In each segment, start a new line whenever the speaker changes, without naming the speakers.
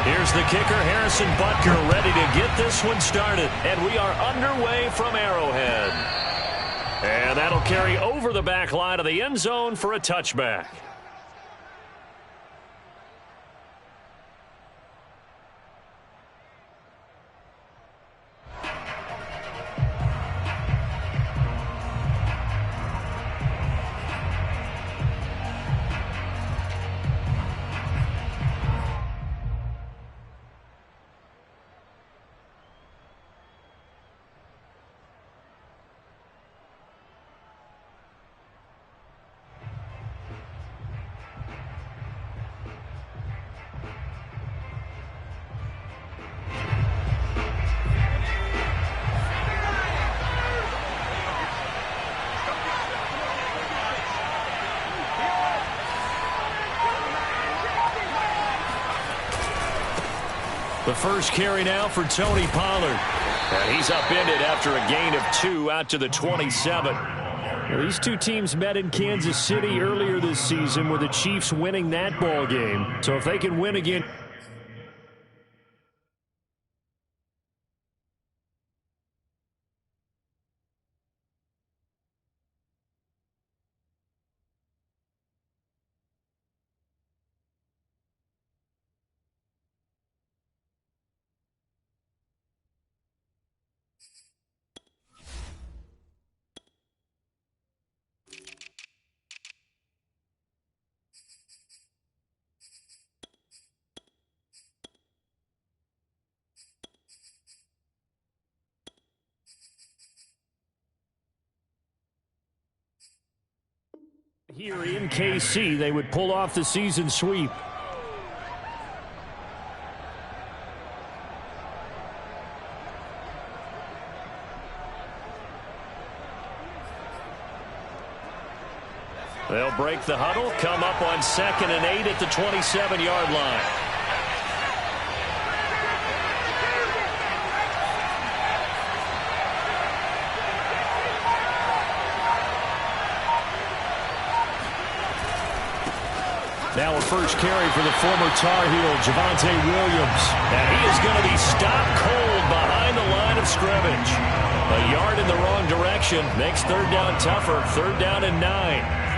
Here's the kicker, Harrison Butker, ready to get this one started. And we are underway from Arrowhead. And that'll carry over the back line of the end zone for a touchback. The first carry now for Tony Pollard. And he's upended after a gain of 2 out to the 27. Well, these two teams met in Kansas City earlier this season with the Chiefs winning that ball game. So if they can win again. Here in KC, they would pull off the season sweep. They'll break the huddle, come up on 2nd and 8 at the 27-yard line. Now a first carry for the former Tar Heel, Javonte Williams. And he is going to be stopped cold behind the line of scrimmage. A yard in the wrong direction makes third down tougher. 3rd down and 9.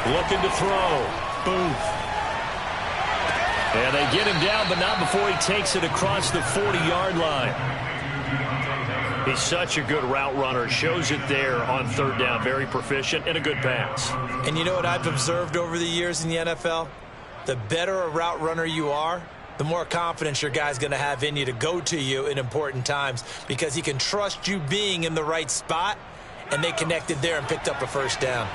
Looking to throw. Booth. And they get him down, but not before he takes it across the 40-yard line. He's such a good route runner. Shows it there on 3rd down. Very proficient and a good pass.
And you know what I've observed over the years in the NFL? The better a route runner you are, the more confidence your guy's going to have in you to go to you in important times because he can trust you being in the right spot, and they connected there and picked up a first down.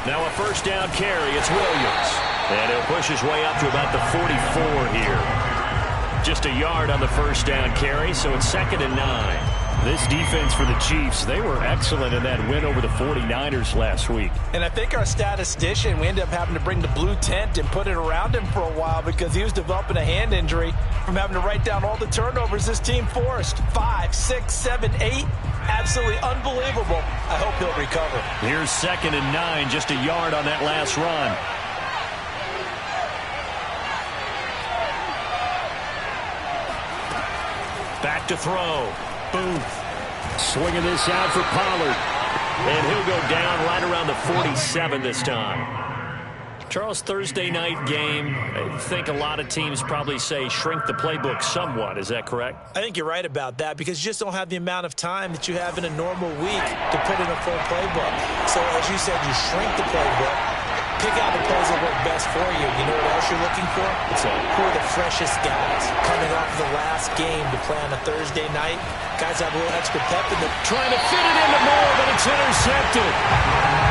Now a first down carry. It's Williams. And he'll push his way up to about the 44 here. Just a yard on the first down carry, so it's 2nd and 9. This defense for the Chiefs, they were excellent in that win over the 49ers last week.
And I think our statistician, we ended up having to bring the blue tent and put it around him for a while because he was developing a hand injury from having to write down all the turnovers this team forced. 5, 6, 7, 8. Absolutely unbelievable. I hope he'll recover.
Here's 2nd and 9, just a yard on that last run. Back to throw. Booth. Swinging this out for Pollard. And he'll go down right around the 47 this time. Charles, Thursday night game, I think a lot of teams probably say shrink the playbook somewhat. Is that correct?
I think you're right about that because you just don't have the amount of time that you have in a normal week to put in a full playbook. So as you said, you shrink the playbook, pick out the plays that work best for you. You know what else you're looking for? Who are the freshest guys coming off of the last game to play on a Thursday night? Guys have a little extra pep in them.
Trying to fit it into Moore, but it's intercepted.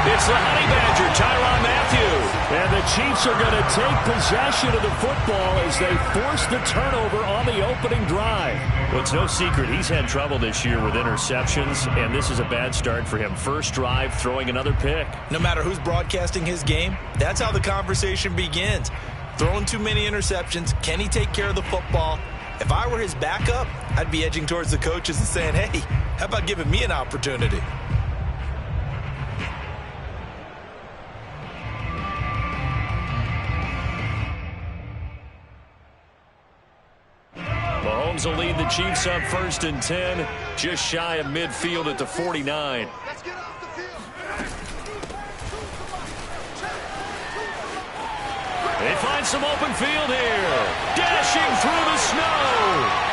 It's the Honey Badger, Tyrann Mathieu. And the Chiefs are going to take possession of the football as they force the turnover on the opening drive. Well, it's no secret he's had trouble this year with interceptions, and this is a bad start for him. First drive, throwing another pick.
No matter who's broadcasting his game, that's how the conversation begins. Throwing too many interceptions. Can he take care of the football? If I were his backup, I'd be edging towards the coaches and saying, hey, how about giving me an opportunity?
Mahomes will lead the Chiefs up 1st and 10, just shy of midfield at the 49.
Let's get off the field.
They find some open field here. Dashing through the snow.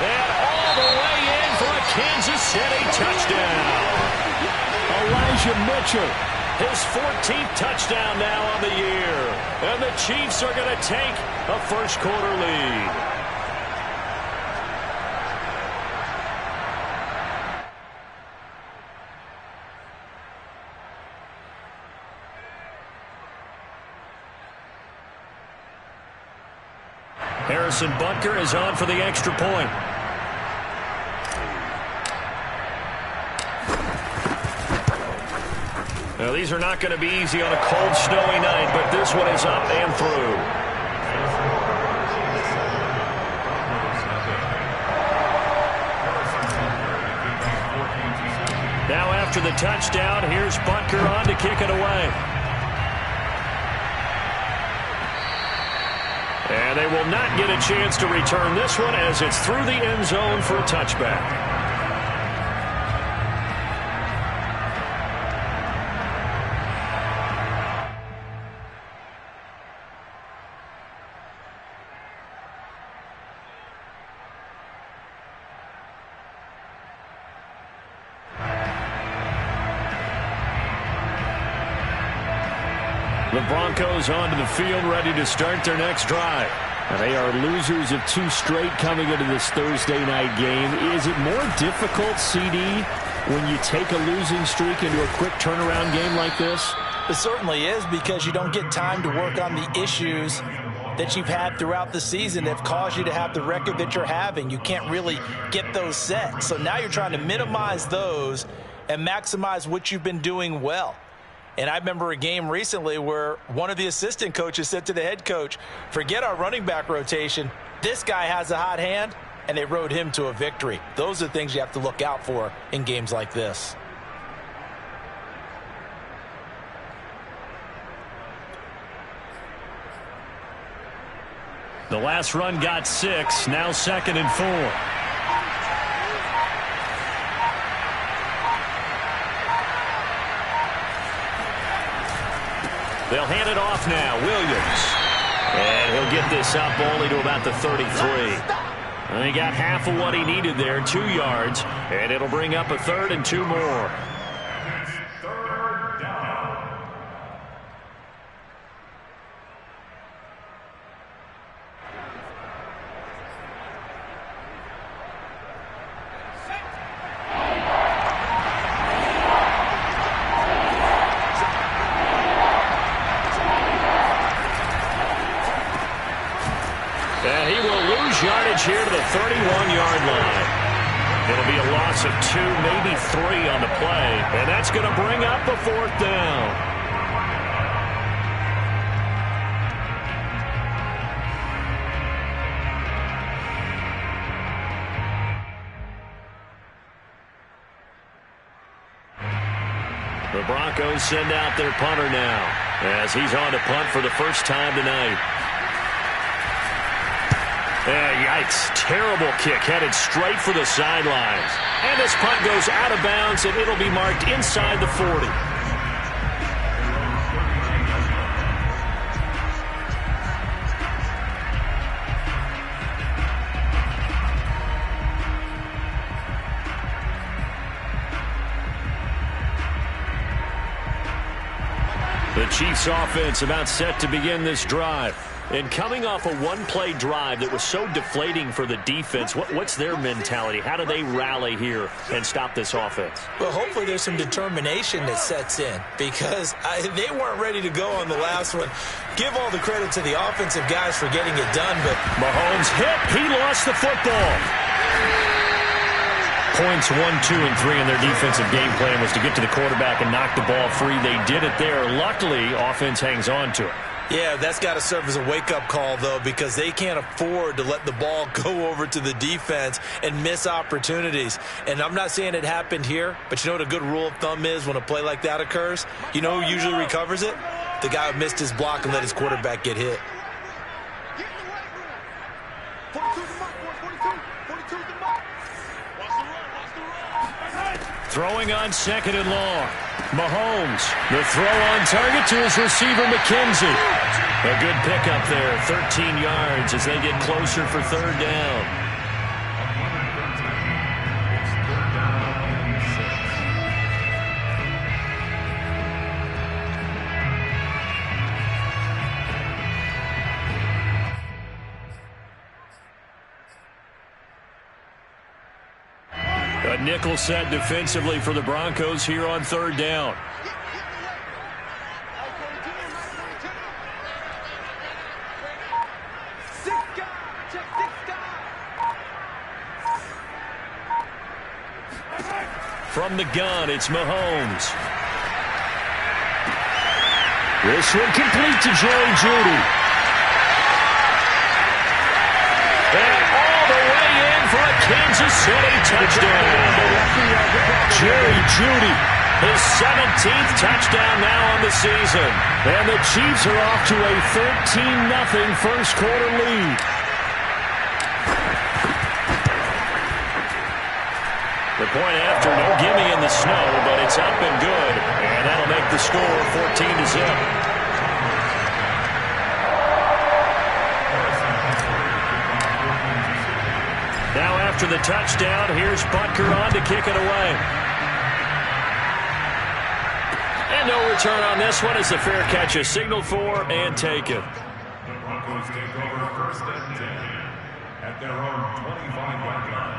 And all the way in for a Kansas City touchdown. Elijah Mitchell, his 14th touchdown now on the year. And the Chiefs are going to take a first quarter lead. Harrison Butker is on for the extra point. Now, these are not going to be easy on a cold, snowy night, but this one is up and through. Now, after the touchdown, here's Butker on to kick it away. And they will not get a chance to return this one as it's through the end zone for a touchback. The Broncos onto the field, ready to start their next drive. Now, they are losers of 2 straight coming into this Thursday night game. Is it more difficult, CD, when you take a losing streak into a quick turnaround game like this?
It certainly is, because you don't get time to work on the issues that you've had throughout the season that have caused you to have the record that you're having. You can't really get those set. So now you're trying to minimize those and maximize what you've been doing well. And I remember a game recently where one of the assistant coaches said to the head coach, forget our running back rotation. This guy has a hot hand, and they rode him to a victory. Those are things you have to look out for in games like this.
The last run got 6, now 2nd and 4. They'll hand it off now. Williams. And he'll get this up only to about the 33. And he got half of what he needed there, 2 yards. And it'll bring up a 3rd and 2 more. And he will lose yardage here to the 31-yard line. It'll be a loss of 2, maybe 3 on the play. And that's going to bring up a 4th down. The Broncos send out their punter now as he's on to punt for the first time tonight. Yikes. Terrible kick headed straight for the sidelines. And this punt goes out of bounds, and it'll be marked inside the 40. The Chiefs offense about set to begin this drive. And coming off a one-play drive that was so deflating for the defense, what's their mentality? How do they rally here and stop this offense?
Well, hopefully there's some determination that sets in because they weren't ready to go on the last one. Give all the credit to the offensive guys for getting it done, but
Mahomes hit. He lost the football. Points 1, 2, and 3 in their defensive game plan was to get to the quarterback and knock the ball free. They did it there. Luckily, offense hangs on to it.
Yeah, that's got to serve as a wake-up call, though, because they can't afford to let the ball go over to the defense and miss opportunities. And I'm not saying it happened here, but you know what a good rule of thumb is when a play like that occurs? You know who usually recovers it? The guy who missed his block and let his quarterback get hit.
Throwing on 2nd and long. Mahomes, the throw on target to his receiver, McKenzie. A good pickup there, 13 yards as they get closer for 3rd down. A nickel set defensively for the Broncos here on 3rd down. From the gun, it's Mahomes. This one complete to Jerry Jeudy. And all the way in for a Kansas City touchdown. Jerry Jeudy, his 17th touchdown now on the season. And the Chiefs are off to a 13-0 first quarter lead. The point after, no gimme in the snow, but it's up and good. And that'll make the score 14-0. Now after the touchdown, here's Butker on to kick it away. And no return on this one as the fair catch is signaled for and taken.
The Broncos take over 1st and 10 at their own 25-yard line.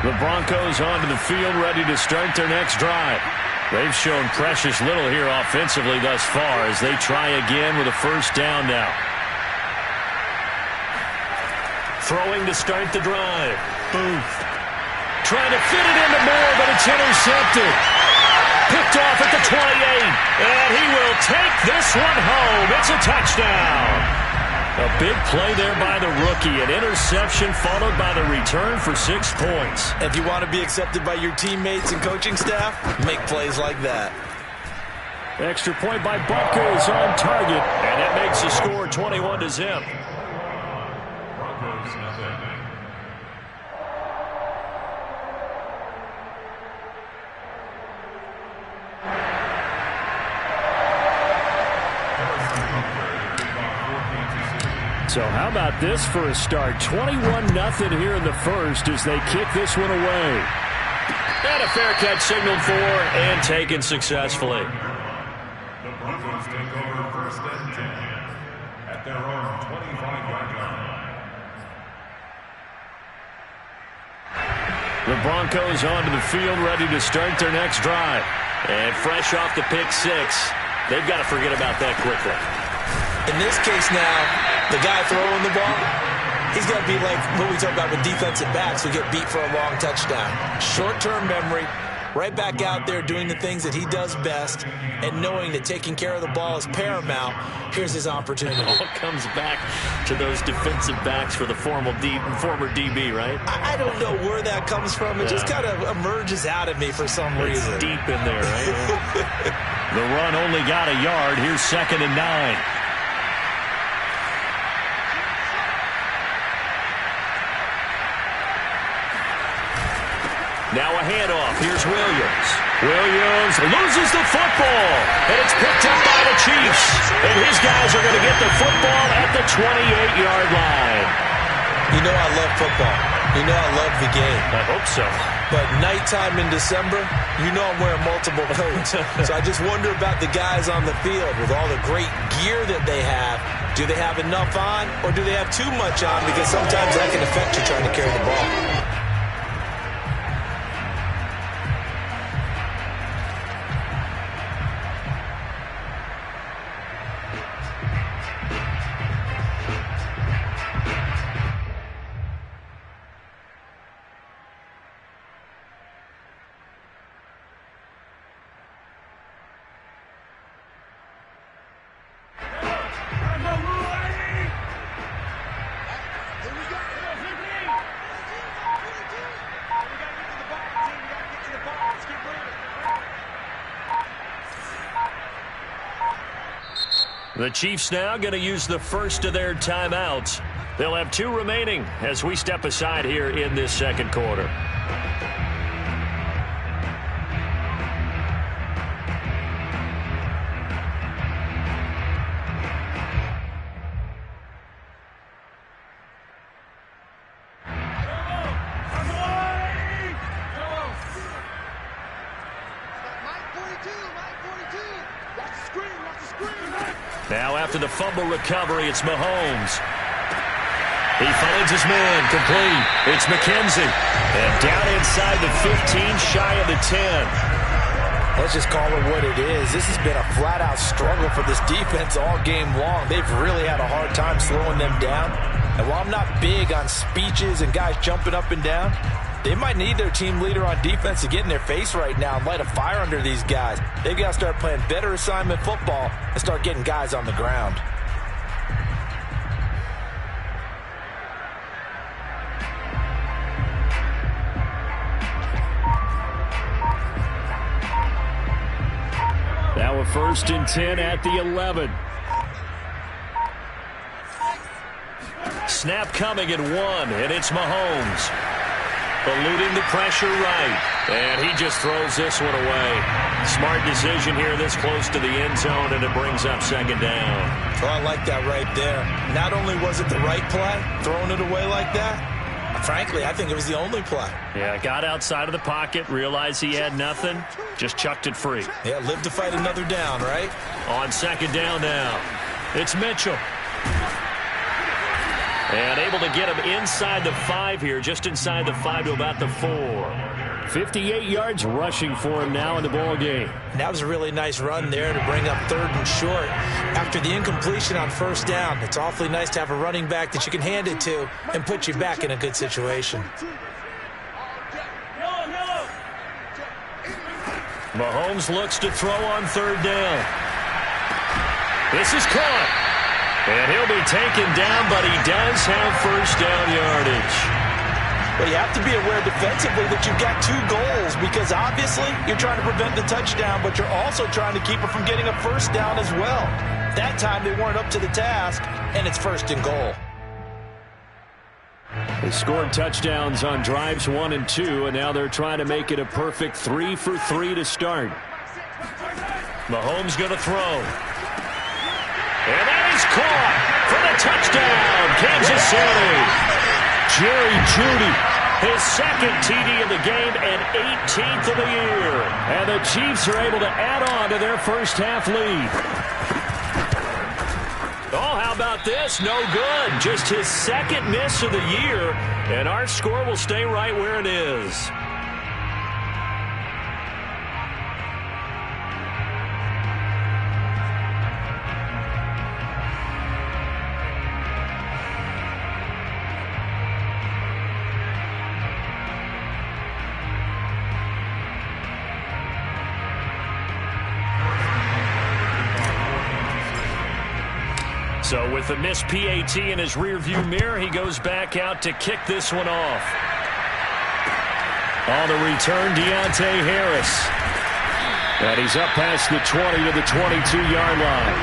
The Broncos onto the field, ready to start their next drive. They've shown precious little here offensively thus far as they try again with a 1st down now. Throwing to start the drive. Booth. Trying to fit it into Moore, but it's intercepted. Picked off at the 28. And he will take this one home. It's a touchdown. A big play there by the rookie. An interception followed by the return for 6 points.
If you want to be accepted by your teammates and coaching staff, make plays like that.
Extra point by Butker is on target. And that makes the score 21-0.
Broncos nothing.
So how about this for a start? 21-0 here in the first as they kick this one away. And a fair catch signaled for and taken successfully.
The Broncos take over 1st and 10 at their own 25-yard line.
The Broncos onto the field, ready to start their next drive. And fresh off the pick 6, they've got to forget about that quickly.
In this case now, the guy throwing the ball, he's got to be like what we talk about with defensive backs who get beat for a long touchdown. Short-term memory, right back out there doing the things that he does best, and knowing that taking care of the ball is paramount. Here's his opportunity.
It all comes back to those defensive backs for the former DB, right?
I don't know where that comes from. It just kind of emerges out of me for some reason.
It's deep in there, right? The run only got a yard. Here's 2nd and 9. Now a handoff. Here's Williams. Williams loses the football. And it's picked up by the Chiefs. And his guys are going to get the football at the 28-yard line.
You know I love football. You know I love the game.
I hope so.
But nighttime in December, you know I'm wearing multiple coats. So I just wonder about the guys on the field with all the great gear that they have. Do they have enough on, or do they have too much on? Because sometimes that can affect you trying to carry the ball.
The Chiefs now going to use the first of their timeouts. They'll have 2 remaining as we step aside here in this second quarter. Now after the fumble recovery, it's Mahomes. He finds his man, complete. It's McKenzie. And down inside the 15, shy of the 10.
Let's just call it what it is. This has been a flat-out struggle for this defense all game long. They've really had a hard time slowing them down. And while I'm not big on speeches and guys jumping up and down, they might need their team leader on defense to get in their face right now and light a fire under these guys. They've got to start playing better assignment football and start getting guys on the ground.
Now a 1st and 10 at the 11. Snap coming at 1, and it's Mahomes. Eluding the pressure right. And he just throws this one away. Smart decision here this close to the end zone, and it brings up 2nd down.
Oh, I like that right there. Not only was it the right play, throwing it away like that, frankly, I think it was the only play.
Yeah, got outside of the pocket, realized he had nothing, just chucked it free.
Yeah, live to fight another down, right? On
2nd down now, it's Mitchell. And able to get him inside the 5 here, just inside the 5 to about the 4. 58 yards rushing for him now in the ball game.
That was a really nice run there to bring up 3rd and short. After the incompletion on 1st down, it's awfully nice to have a running back that you can hand it to and put you back in a good situation.
Mahomes looks to throw on 3rd down. This is caught. And he'll be taken down, but he does have 1st down yardage.
Well, you have to be aware defensively that you've got 2 goals because obviously you're trying to prevent the touchdown, but you're also trying to keep it from getting a 1st down as well. That time they weren't up to the task, and it's 1st and goal.
They scored touchdowns on drives 1 and 2, and now they're trying to make it a perfect 3 for 3 to start. Mahomes going to throw. And that is caught for the touchdown, Kansas City. Jerry Jeudy, his 2nd TD of the game and 18th of the year. And the Chiefs are able to add on to their first half lead. Oh, how about this? No good. Just his 2nd miss of the year. And our score will stay right where it is. So with the missed PAT in his rearview mirror, he goes back out to kick this one off. On the return, Deontay Harris. And he's up past the 20 to the 22-yard line.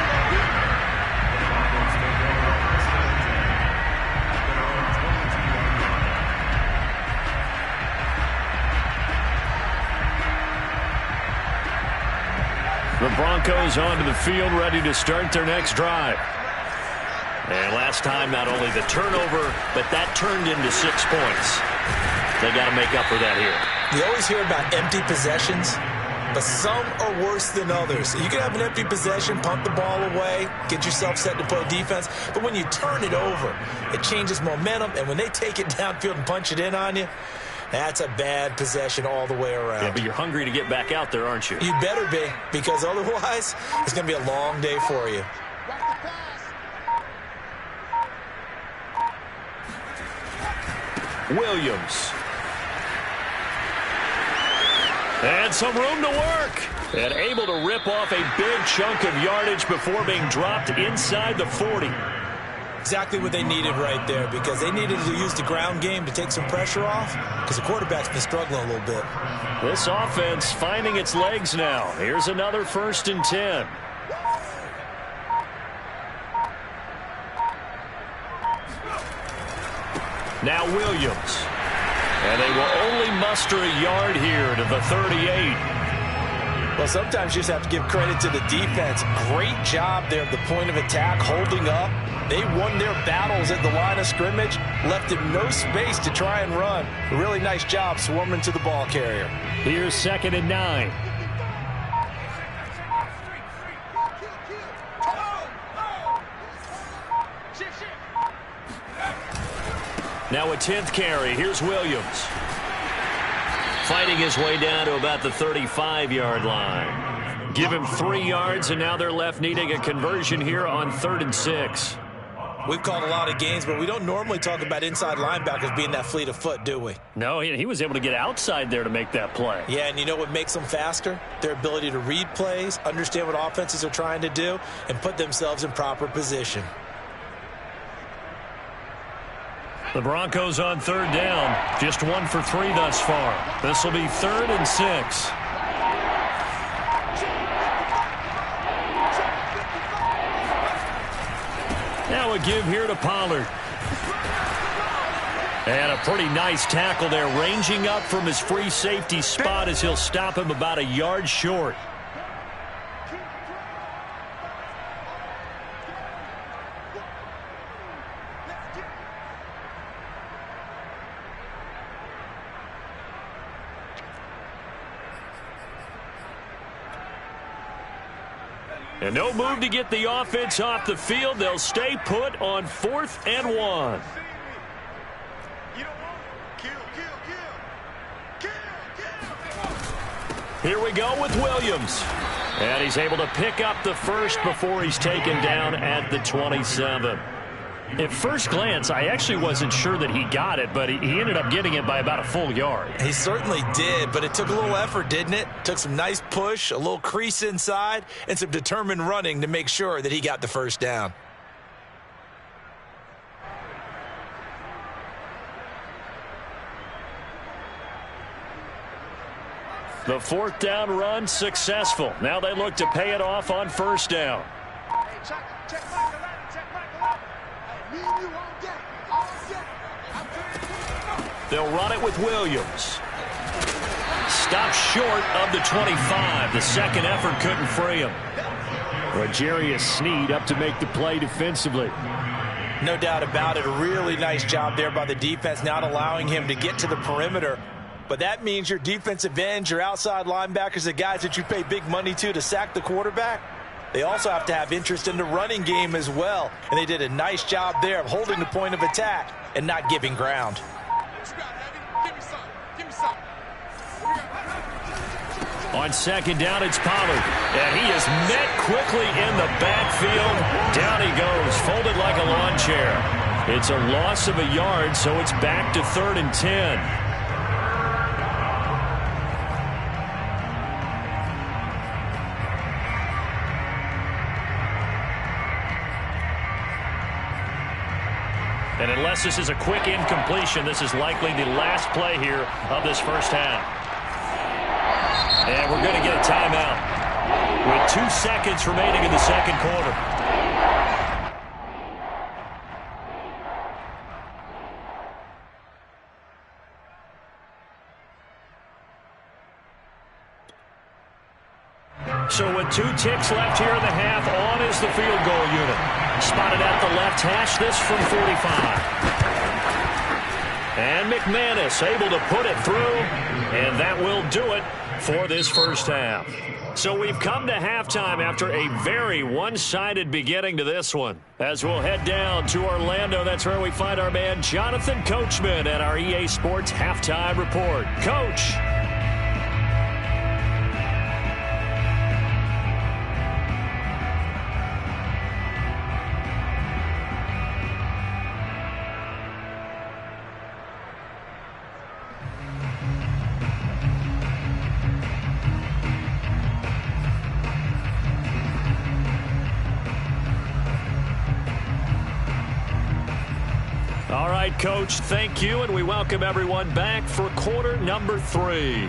The Broncos onto the field, ready to start their next drive. And last time, not only the turnover, but that turned into 6 points. They got to make up for that here.
You always hear about empty possessions, but some are worse than others. You can have an empty possession, punt the ball away, get yourself set to play defense, but when you turn it over, it changes momentum, and when they take it downfield and punch it in on you, that's a bad possession all the way around.
Yeah, but you're hungry to get back out there, aren't you?
You better be, because otherwise, it's going to be a long day for you.
Williams. And some room to work. And able to rip off a big chunk of yardage before being dropped inside the 40.
Exactly what they needed right there, because they needed to use the ground game to take some pressure off, because the quarterback's been struggling a little bit.
This offense finding its legs now. Here's another 1st and 10. Now Williams. And they will only muster a yard here to the 38.
Well, sometimes you just have to give credit to the defense. Great job there at the point of attack, holding up. They won their battles at the line of scrimmage, left him no space to try and run. A really nice job swarming to the ball carrier.
Here's 2nd and 9. Now a 10th carry. Here's Williams. Fighting his way down to about the 35-yard line. Give him 3 yards, and now they're left needing a conversion here on 3rd and 6.
We've called a lot of games, but we don't normally talk about inside linebackers being that fleet of foot, do we?
No, he was able to get outside there to make that play.
Yeah, and you know what makes them faster? Their ability to read plays, understand what offenses are trying to do, and put themselves in proper position.
The Broncos on 3rd down. Just 1 for 3 thus far. This will be 3rd and 6. Now a give here to Pollard. And a pretty nice tackle there, ranging up from his free safety spot as he'll stop him about a yard short. And no move to get the offense off the field. They'll stay put on 4th and 1. Here we go with Williams. And he's able to pick up the 1st before he's taken down at the 27. At first glance, I actually wasn't sure that he got it, but he ended up getting it by about a full yard.
He certainly did, but it took a little effort, didn't it? Took some nice push, a little crease inside, and some determined running to make sure that he got the 1st down.
The 4th down run successful. Now they look to pay it off on 1st down. They'll run it with Williams. Stopped short of the 25. The second effort couldn't free him. Rogerius Sneed up to make the play defensively.
No doubt about it. A really nice job there by the defense, not allowing him to get to the perimeter. But that means your defensive ends, your outside linebackers, the guys that you pay big money to sack the quarterback, they also have to have interest in the running game as well. And they did a nice job there of holding the point of attack and not giving ground.
On 2nd down, it's Pollard. And he is met quickly in the backfield. Down he goes, folded like a lawn chair. It's a loss of a yard, so it's back to 3rd and 10. And unless this is a quick incompletion, this is likely the last play here of this 1st half. And we're going to get a timeout with 2 seconds remaining in the 2nd quarter. So with 2 ticks left here in the half, on is the field goal unit. Spotted at the left hash, this from 45. And McManus able to put it through, and that will do it for this first half. So we've come to halftime after a very one-sided beginning to this one. As we'll head down to Orlando, that's where we find our man Jonathan Coachman at our EA Sports Halftime Report. Coach. All right, Coach, thank you, and we welcome everyone back for quarter number 3.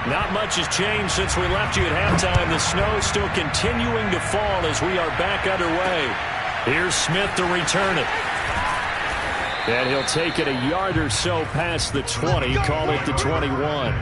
Not much has changed since we left you at halftime. The snow still continuing to fall as we are back underway. Here's Smith to return it. And he'll take it a yard or so past the 20, call it the 21.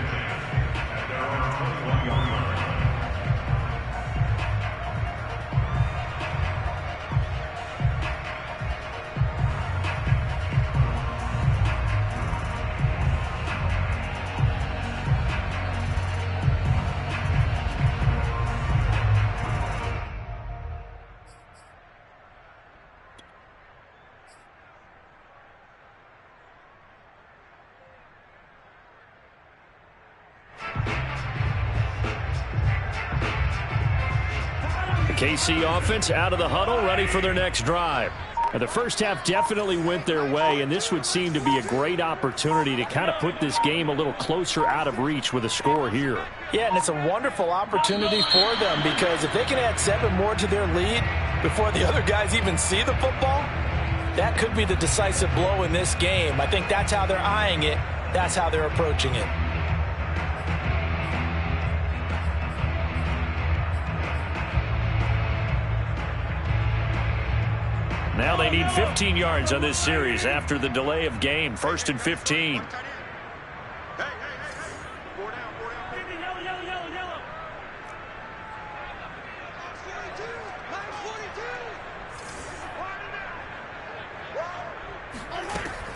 KC offense out of the huddle, ready for their next drive. Now, the first half definitely went their way, and this would seem to be a great opportunity to kind of put this game a little closer out of reach with a score here.
Yeah, and it's a wonderful opportunity for them because if they can add 7 more to their lead before the other guys even see the football, that could be the decisive blow in this game. I think that's how they're eyeing it. That's how they're approaching it.
Now they need 15 yards on this series after the delay of game. 1st and 15.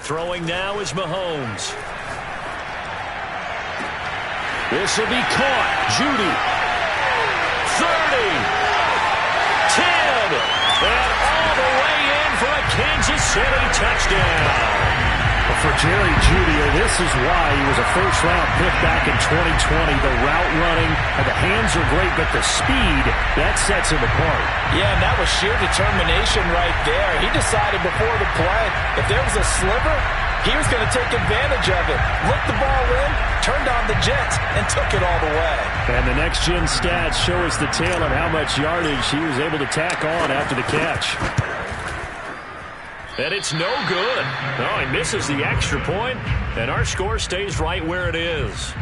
Throwing now is Mahomes. This will be caught. Judy. 30. 10. And all the way in for a Kansas City touchdown.
For Jerry Jeudy, this is why he was a first-round pick back in 2020. The route running, the hands are great, but the speed, that sets him apart.
Yeah, and that was sheer determination right there. He decided before the play, if there was a sliver, he was going to take advantage of it. Looked the ball in, turned on the jets, and took it all the way.
And the next-gen stats show us the tale of how much yardage he was able to tack on after the catch.
And it's no good. No, he misses the extra point, and our score stays right where it is.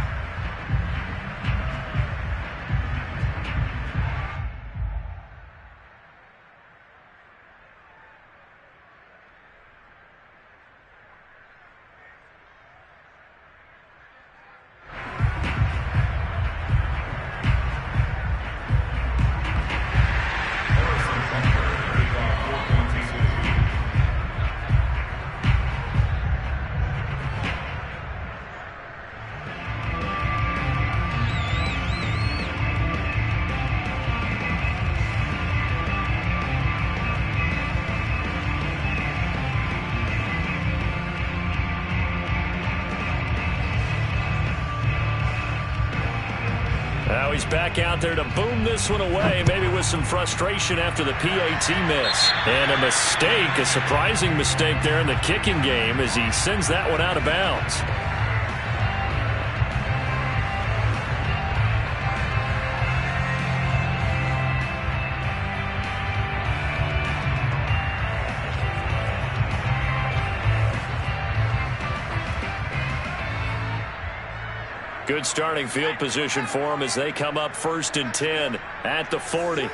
Now he's back out there to boom this one away, maybe with some frustration after the PAT miss. And a mistake, a surprising mistake there in the kicking game as he sends that one out of bounds. Good starting field position for them as they come up 1st and 10 at the 40.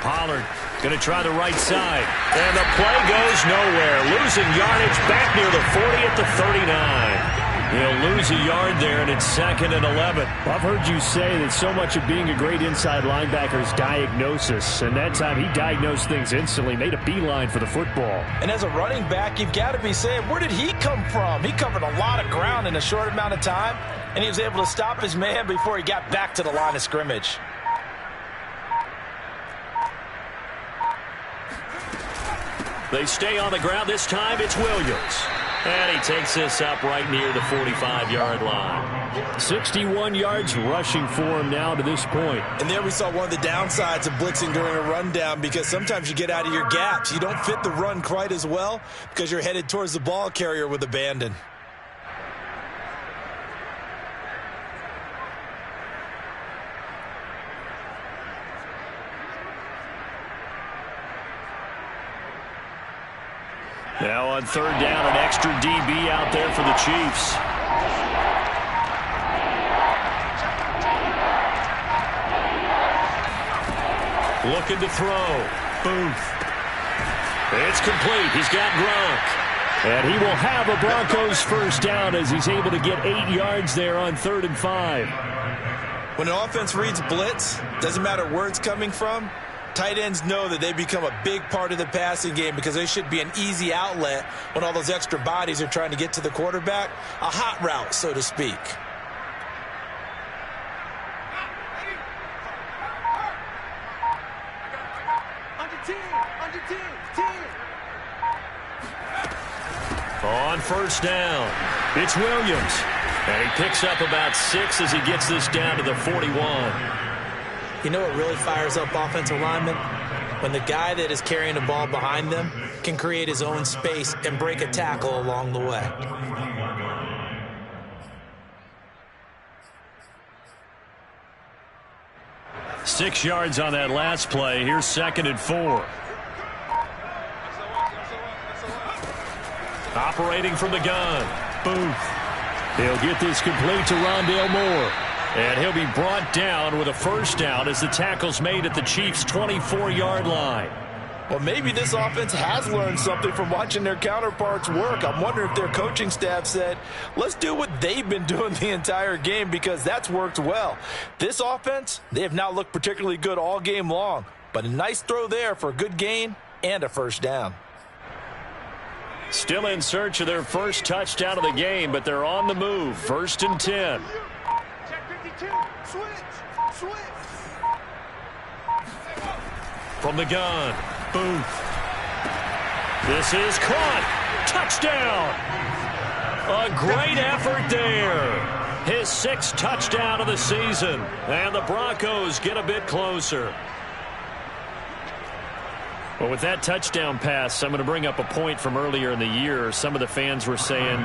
Pollard Going to try the right side. And the play goes nowhere. Losing yardage back near the 40 at the 39. He'll lose a yard there, and it's 2nd and 11.
Well, I've heard you say that so much of being a great inside linebacker is diagnosis. And that time he diagnosed things instantly, made a beeline for the football.
And as a running back, you've got to be saying, where did he come from? He covered a lot of ground in a short amount of time, and he was able to stop his man before he got back to the line of scrimmage.
They stay on the ground. This time it's Williams. And he takes this up right near the 45-yard line.
61 yards rushing for him now to this point.
And there we saw one of the downsides of blitzing during a rundown, because sometimes you get out of your gaps. You don't fit the run quite as well because you're headed towards the ball carrier with abandon.
Now on 3rd down, an extra DB out there for the Chiefs. Looking to throw. Booth. It's complete. He's got Gronk.
And he will have a Broncos first down as he's able to get 8 yards there on 3rd and 5.
When an offense reads blitz, doesn't matter where it's coming from, tight ends know that they become a big part of the passing game because they should be an easy outlet when all those extra bodies are trying to get to the quarterback. A hot route, so to speak.
On 1st down, it's Williams. And he picks up about 6 as he gets this down to the 41.
You know what really fires up offensive linemen? When the guy that is carrying the ball behind them can create his own space and break a tackle along the way.
Six yards on that last play. Here's 2nd and 4. Operating from the gun. Booth.
He'll get this complete to Rondale Moore.
And he'll be brought down with a first down as the tackle's made at the Chiefs' 24-yard line.
Well, maybe this offense has learned something from watching their counterparts work. I'm wondering if their coaching staff said, let's do what they've been doing the entire game, because that's worked well. This offense, they have not looked particularly good all game long, but a nice throw there for a good gain and a first down.
Still in search of their first touchdown of the game, but they're on the move. 1st and 10. From the gun, Booth. This is caught. Touchdown. A great effort there. His 6th touchdown of the season. And the Broncos get a bit closer. Well, with that touchdown pass, I'm going to bring up a point from earlier in the year. Some of the fans were saying,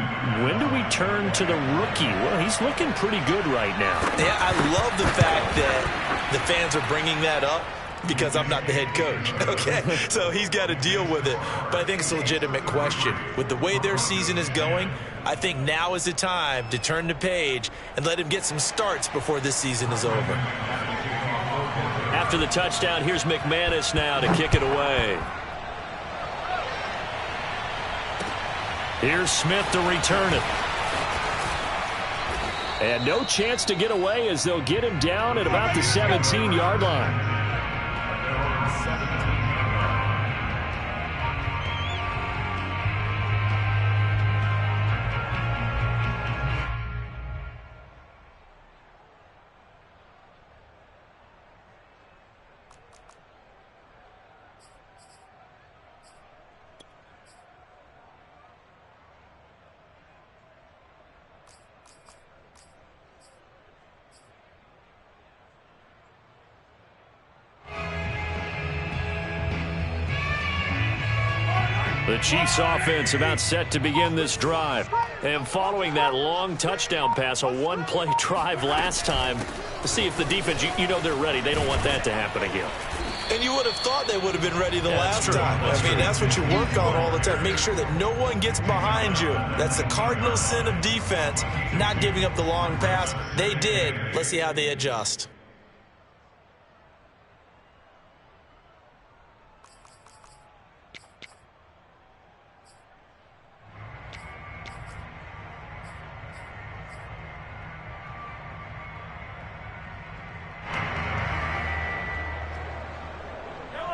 when do we turn to the rookie? Well, he's looking pretty good right now.
Yeah, I love the fact that the fans are bringing that up because I'm not the head coach, okay? So he's got to deal with it. But I think it's a legitimate question. With the way their season is going, I think now is the time to turn the page and let him get some starts before this season is over.
After the touchdown, here's McManus now to kick it away. Here's Smith to return it.
And no chance to get away as they'll get him down at about the 17-yard line.
The Chiefs offense about set to begin this drive. And following that long touchdown pass, a one-play drive last time, to see if the defense, you know they're ready. They don't want that to happen again.
And you would have thought they would have been ready the last
true.
time. I mean, that's what you work on all the time. Make sure that no one gets behind you. That's the cardinal sin of defense, not giving up the long pass. They did. Let's see how they adjust.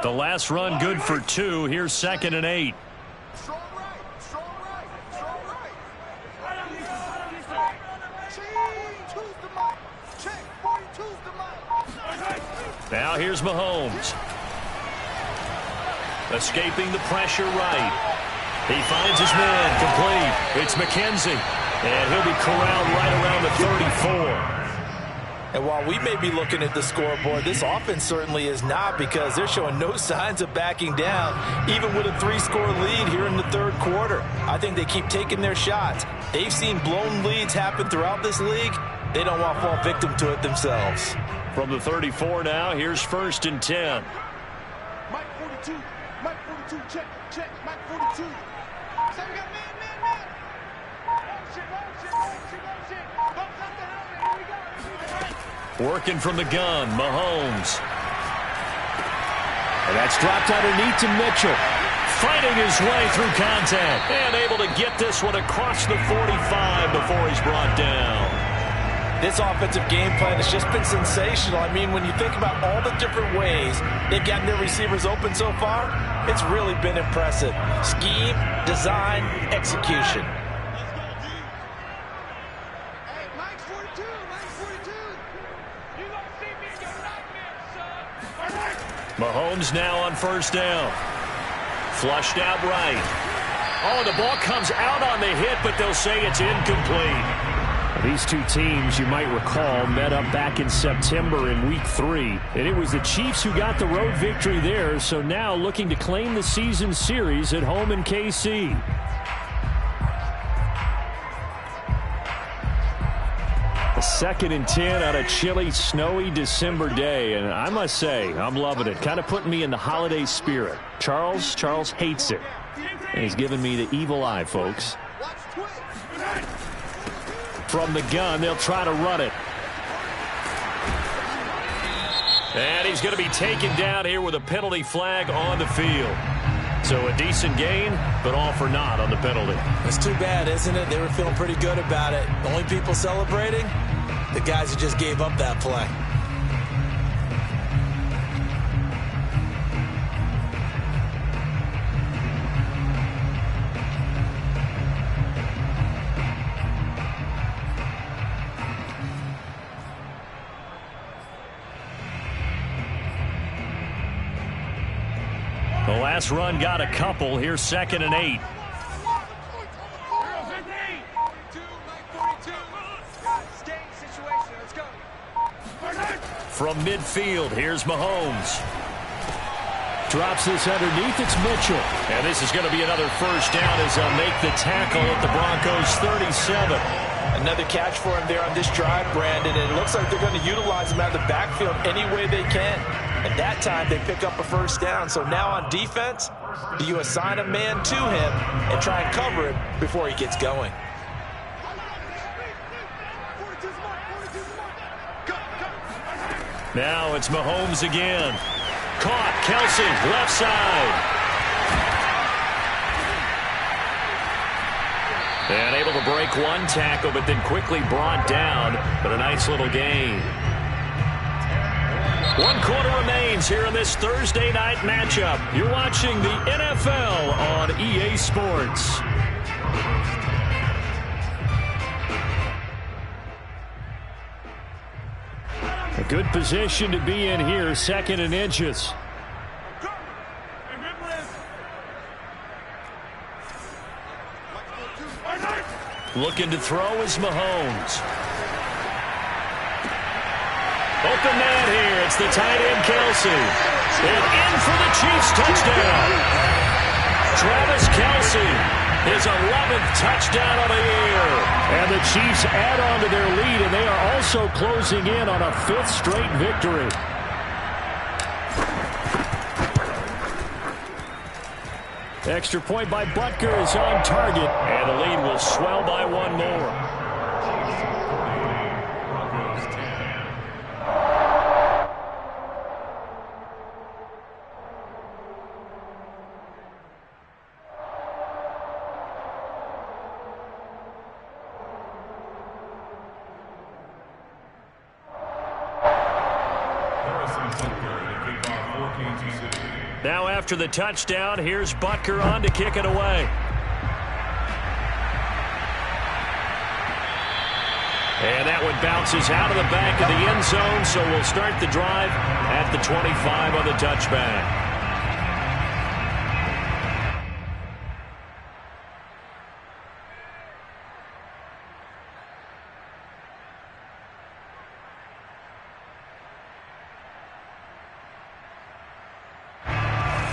The last run good for 2. Here's 2nd and 8. Now here's Mahomes. Escaping the pressure right. He finds his man complete. It's McKenzie. And he'll be corralled right around the 34.
And while we may be looking at the scoreboard, this offense certainly is not, because they're showing no signs of backing down, even with a 3-score lead here in the 3rd quarter. I think they keep taking their shots. They've seen blown leads happen throughout this league. They don't want to fall victim to it themselves.
From the 34 now, here's 1st and 10.
Mike 42. Mike 42. Check. Check. Mike 42. So we got man. Motion. Bumps up the helmet. Here we go.
Working from the gun, Mahomes. And that's dropped underneath to Mitchell. Fighting his way through contact. And able to get this one across the 45 before he's brought down.
This offensive game plan has just been sensational. I mean, when you think about all the different ways they've gotten their receivers open so far, it's really been impressive. Scheme, design, execution.
Hey, Mike's 42. Mike's 42. You gonna see me in your nightmares, son.
Mahomes now on 1st down. Flushed out right. Oh, the ball comes out on the hit, but they'll say it's incomplete.
These two teams, you might recall, met up back in September in Week 3. And it was the Chiefs who got the road victory there, so now looking to claim the season series at home in KC. A 2nd and 10 on a chilly, snowy December day. And I must say, I'm loving it. Kind of putting me in the holiday spirit. Charles hates it. And he's giving me the evil eye, folks. From the gun, they'll try to run it.
And he's going to be taken down here with a penalty flag on the field. So a decent gain, but all for naught on the penalty.
It's too bad, isn't it? They were feeling pretty good about it. The only people celebrating, the guys who just gave up that play.
The last run got a couple. Here's 2nd and 8. From midfield, here's Mahomes.
Drops this underneath. It's Mitchell.
And this is going to be another 1st down as they'll make the tackle at the Broncos 37.
Another catch for him there on this drive, Brandon. And it looks like they're going to utilize him out of the backfield any way they can. At that time, they pick up a 1st down. So now on defense, do you assign a man to him and try and cover him before he gets going?
Now it's Mahomes again. Caught. Kelsey, left side. And able to break one tackle, but then quickly brought down. But a nice little gain. 1 quarter remains here in this Thursday night matchup. You're watching the NFL on EA Sports.
A good position to be in here, 2nd and inches.
Looking to throw is Mahomes. Open man here. It's the tight end, Kelsey. And in for the Chiefs touchdown. Travis Kelsey, his 11th touchdown of the year.
And the Chiefs add on to their lead, and they are also closing in on a 5th straight victory. Extra point by Butker is on target.
And the lead will swell by 1 more.
Harrison Butker to kick off for Kansas City.
Now after the touchdown, here's Butker on to kick it away. And that one bounces out of the back of the end zone, so we'll start the drive at the 25 on the touchback.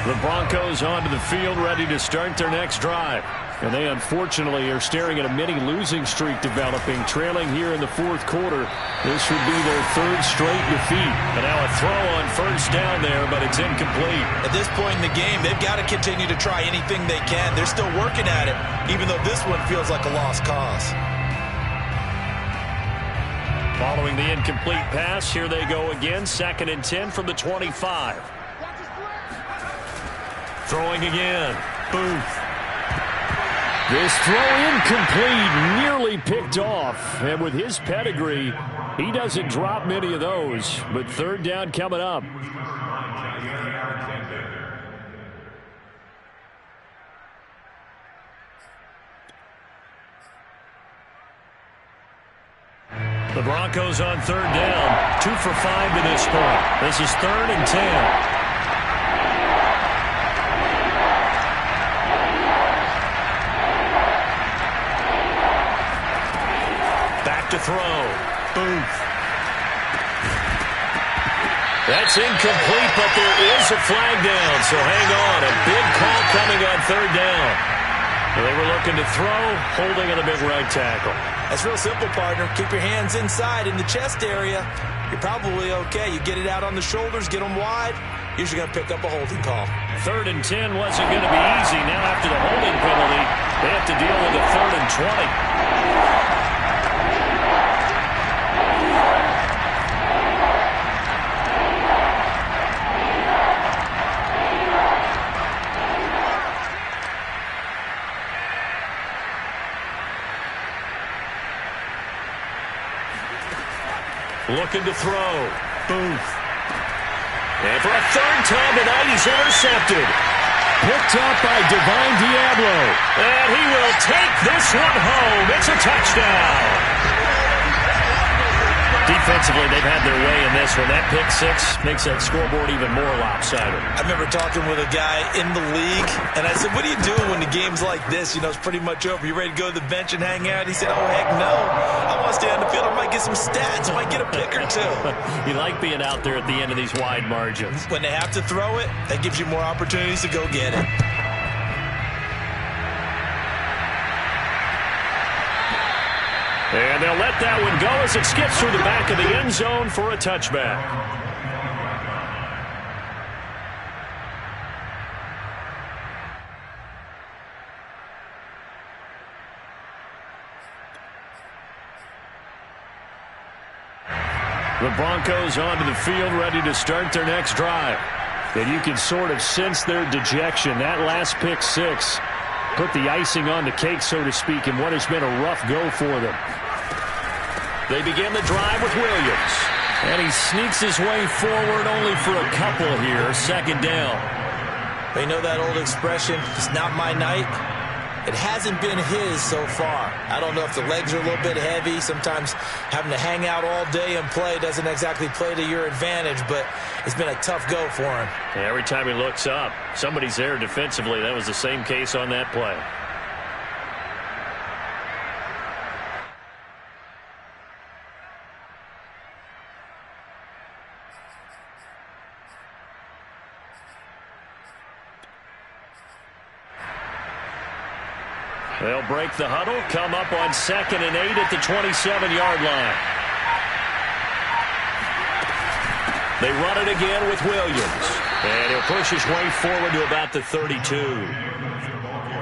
The Broncos onto the field, ready to start their next drive. And they unfortunately are staring at a mini losing streak developing, trailing here in the fourth quarter. This would be their third straight defeat. And now a throw on first down there, but it's incomplete.
At this point in the game, they've got to continue to try anything they can. They're still working at it, even though this one feels like a lost cause.
Following the incomplete pass, here they go again. 2nd and 10 from the 25. Throwing again. Booth. This throw incomplete, nearly picked off. And with his pedigree, he doesn't drop many of those. But third down coming up. The Broncos on third down. 2 for 5 to this point. This is 3rd and 10. To throw. Booth. That's incomplete, but there is a flag down, so hang on. A big call coming on third down. They were looking to throw, holding on the big right tackle.
That's real simple, partner. Keep your hands inside in the chest area. You're probably okay. You get it out on the shoulders, get them wide. Usually going to pick up a holding call.
3rd and 10 wasn't going to be easy. Now after the holding penalty, they have to deal with a 3rd and 20. Looking to throw. Booth. And for a 3rd time tonight, he's intercepted. Picked up by Divine Diablo. And he will take this one home. It's a touchdown. Defensively, they've had their way in this one. That pick six makes that scoreboard even more lopsided.
I remember talking with a guy in the league, and I said, what are you doing when the game's like this? You know, it's pretty much over. You ready to go to the bench and hang out? He said, oh, heck no. I want to stay on the field. I might get some stats. I might get a pick or two.
You like being out there at the end of these wide margins.
When they have to throw it, that gives you more opportunities to go get it.
And they'll let that one go as it skips through the back of the end zone for a touchback. The Broncos onto the field, ready to start their next drive. And you can sort of sense their dejection. That last pick six put the icing on the cake, so to speak, in what has been a rough go for them. They begin the drive with Williams. And he sneaks his way forward only for a couple here. 2nd down.
They know that old expression, it's not my night. It hasn't been his so far. I don't know if the legs are a little bit heavy. Sometimes having to hang out all day and play doesn't exactly play to your advantage, but it's been a tough go for him.
And every time he looks up, somebody's there defensively. That was the same case on that play. They'll break the huddle, come up on 2nd and 8 at the 27-yard line. They run it again with Williams. And he'll push his way forward to about the 32.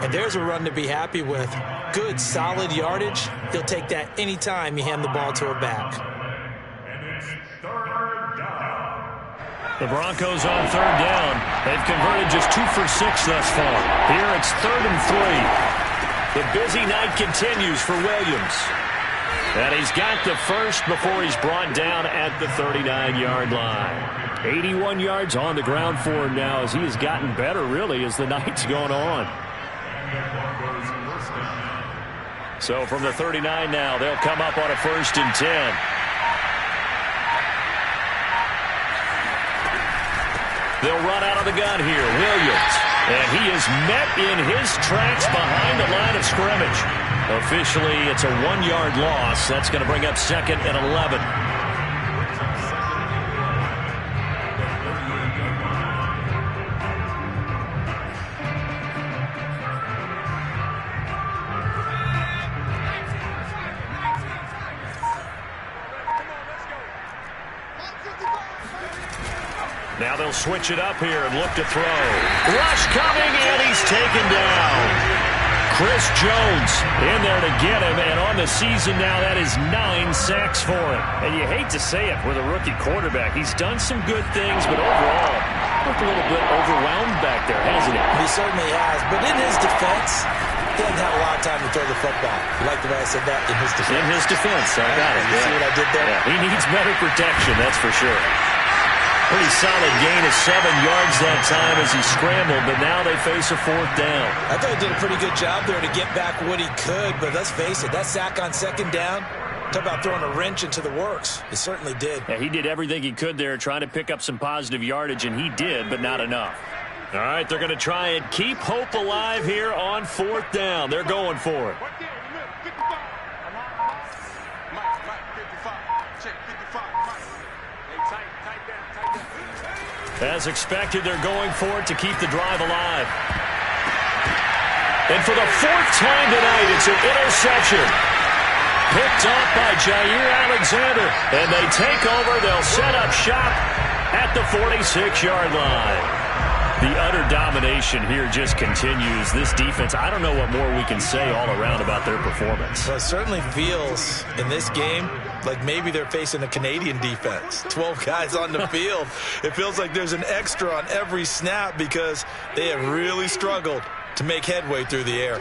And there's a run to be happy with. Good, solid yardage. He'll take that anytime you hand the ball to a back.
The Broncos on 3rd down. They've converted just 2 for 6 thus far. Here it's 3rd and 3. The busy night continues for Williams. And he's got the first before he's brought down at the 39-yard line. 81 yards on the ground for him now as he has gotten better, really, as the night's gone on. So from the 39 now, they'll come up on a 1st and 10. They'll run out of the gun here. Williams. And he is met in his tracks behind the line of scrimmage. Officially, it's a 1-yard loss. That's going to bring up 2nd and 11. Now they'll switch it up here and look to throw. Rush coming, and he's taken down. Chris Jones in there to get him, and on the season now, that is 9 sacks for him. And you hate to say it with a rookie quarterback. He's done some good things, but overall, looked a little bit overwhelmed back there, hasn't he?
He certainly has, but in his defense, he hasn't had a lot of time to throw the football. You like the way I said that? In his defense.
In his defense, I got it.
You see what I did there?
Yeah, he needs better protection, that's for sure. Pretty solid gain of 7 yards that time as he scrambled, but now they face a 4th down.
I thought he did a pretty good job there to get back what he could, but let's face it, that sack on 2nd down, talk about throwing a wrench into the works. It certainly did.
Yeah, he did everything he could there trying to pick up some positive yardage, and he did, but not enough. All right, they're going to try and keep hope alive here on 4th down. They're going for it. As expected, they're going for it to keep the drive alive. And for the 4th time tonight, it's an interception. Picked off by Jair Alexander. And they take over. They'll set up shop at the 46-yard line. The utter domination here just continues. This defense, I don't know what more we can say all around about their performance.
Well, it certainly feels in this game like maybe they're facing a Canadian defense. 12 guys on the field. It feels like there's an extra on every snap because they have really struggled to make headway through the air.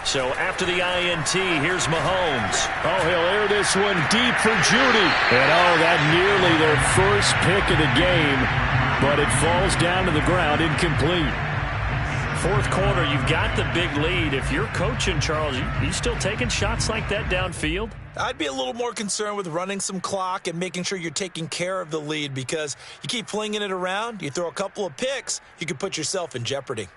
So after the INT, here's Mahomes. Oh, he'll air this one deep for Judy. And that nearly their first pick of the game, but it falls down to the ground, incomplete. 4th quarter, you've got the big lead. If you're coaching, Charles, you still taking shots like that downfield?
I'd be a little more concerned with running some clock and making sure you're taking care of the lead because you keep flinging it around, you throw a couple of picks, you could put yourself in jeopardy.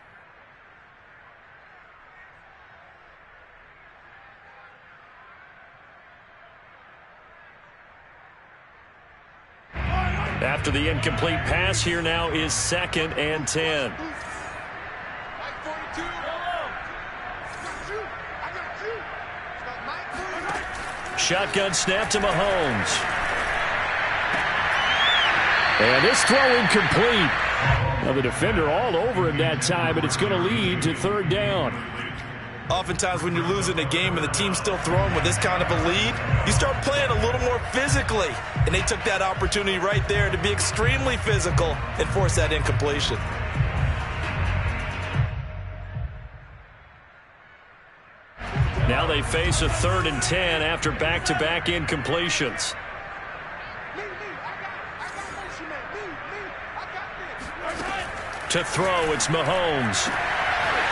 After the incomplete pass, here now is 2nd and 10. Shotgun snap to Mahomes. And this throw incomplete. Now the defender all over him that time, but it's going to lead to 3rd down.
Oftentimes when you're losing a game and the team's still throwing with this kind of a lead, you start playing a little more physically. And they took that opportunity right there to be extremely physical and force that incompletion.
Now they face a 3rd and 10 after back-to-back incompletions. To throw, it's Mahomes.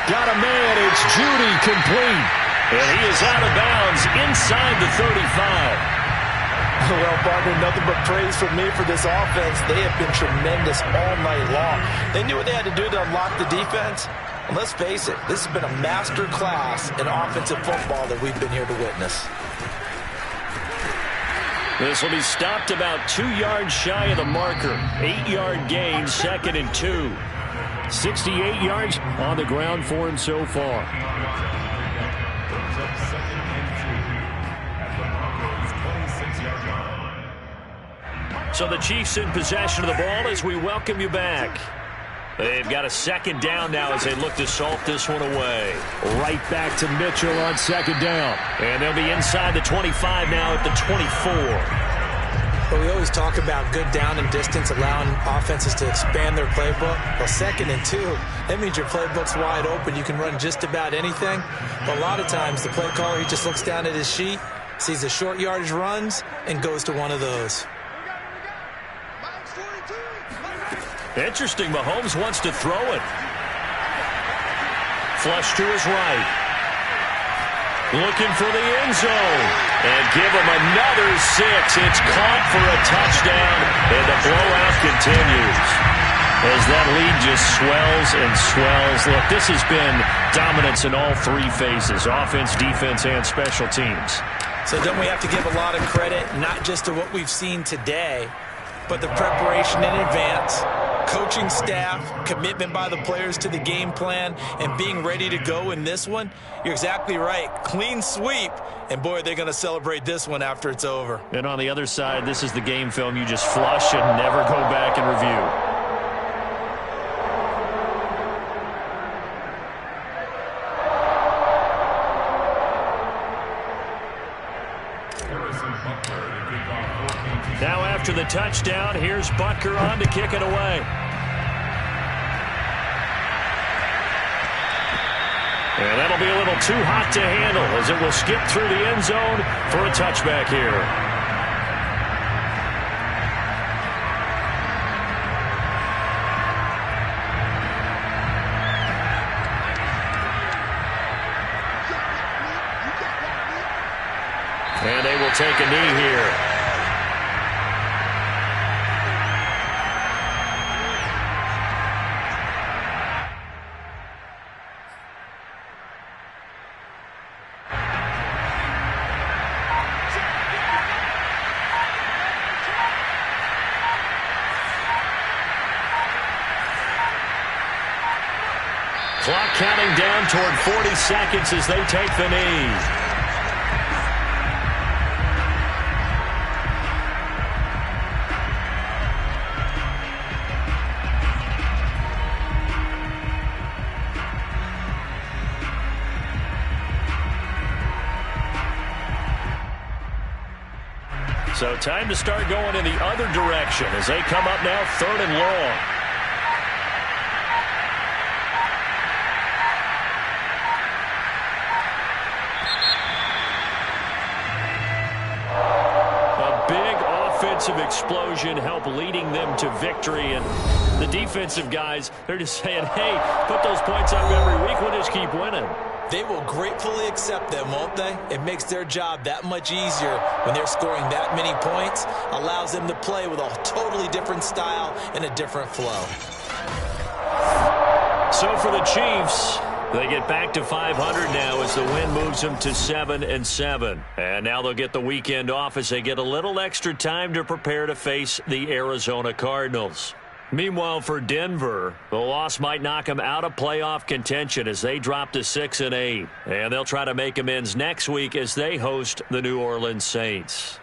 Got a man, it's Judy, complete. And he is out of bounds inside the 35.
Well, partner, nothing but praise from me for this offense. They have been tremendous all night long. They knew what they had to do to unlock the defense. And let's face it, this has been a master class in offensive football that we've been here to witness.
This will be stopped about 2 yards shy of the marker. 8-yard gain, 2nd and 2. 68 yards on the ground for him so far. So the Chiefs in possession of the ball as we welcome you back. They've got a 2nd down now as they look to salt this one away. Right back to Mitchell on 2nd down. And they'll be inside the 25 now at the 24.
But we always talk about good down and distance, allowing offenses to expand their playbook. Well, 2nd and 2, that means your playbook's wide open. You can run just about anything. But a lot of times, the play caller, he just looks down at his sheet, sees the short yardage runs, and goes to one of those.
Interesting, Mahomes wants to throw it. Flush to his right. Looking for the end zone. And give him another 6. It's caught for a touchdown, and the blowout continues. As that lead just swells and swells. Look, this has been dominance in all 3 phases, offense, defense, and special teams.
So don't we have to give a lot of credit, not just to what we've seen today, but the preparation in advance, coaching staff, commitment by the players to the game plan, and being ready to go in this one? You're exactly right. Clean sweep, and boy, they're going to celebrate this one after it's over.
And on the other side, this is the game film you just flush and never go back and review. Now after the touchdown, here's Butker on to kick it away. And that'll be a little too hot to handle as it will skip through the end zone for a touchback here. And they will take a knee here. Clock counting down toward 40 seconds as they take the knee. So time to start going in the other direction as they come up now 3rd and long. Offensive explosion help leading them to victory, and the defensive guys, they're just saying, hey, put those points up every week, we'll just keep winning.
They will gratefully accept them, won't they? It makes their job that much easier when they're scoring that many points, allows them to play with a totally different style and a different flow.
So for the Chiefs, they get back to 500 now as the win moves them to 7-7. And now they'll get the weekend off as they get a little extra time to prepare to face the Arizona Cardinals. Meanwhile, for Denver, the loss might knock them out of playoff contention as they drop to 6-8. And they'll try to make amends next week as they host the New Orleans Saints.